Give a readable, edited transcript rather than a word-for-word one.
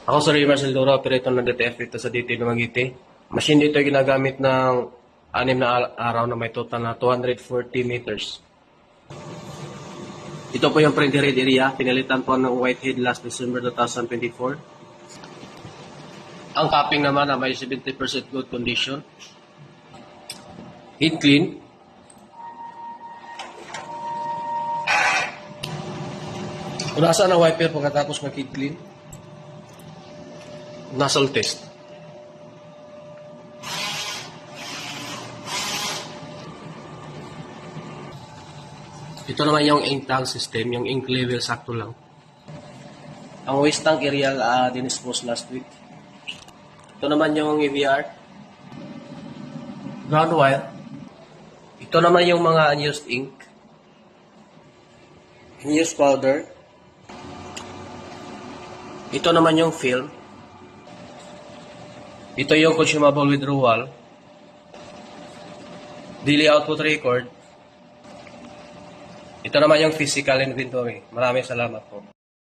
Ako sa Marcel Doro, operator ng DTF dito sa DT Dumaguete. Machine dito ay ginagamit ng 6 na araw na may total na 240 meters. Ito po yung printer head area. Pinalitan po ng Whitehead last December 2024. Ang capping naman na may 70% good condition. Heat clean. Punasan ang wiper pagkatapos mag-heat clean. Nozzle test. Ito naman yung ink tank system, yung ink level sakto lang. Ang waste tank area dinispose last week. Ito naman yung EVR. Ground wire. Ito naman yung mga unused ink. Unused powder. Ito naman yung film. Ito yung consumable withdrawal. Daily output record. Ito naman yung physical inventory. Maraming salamat po.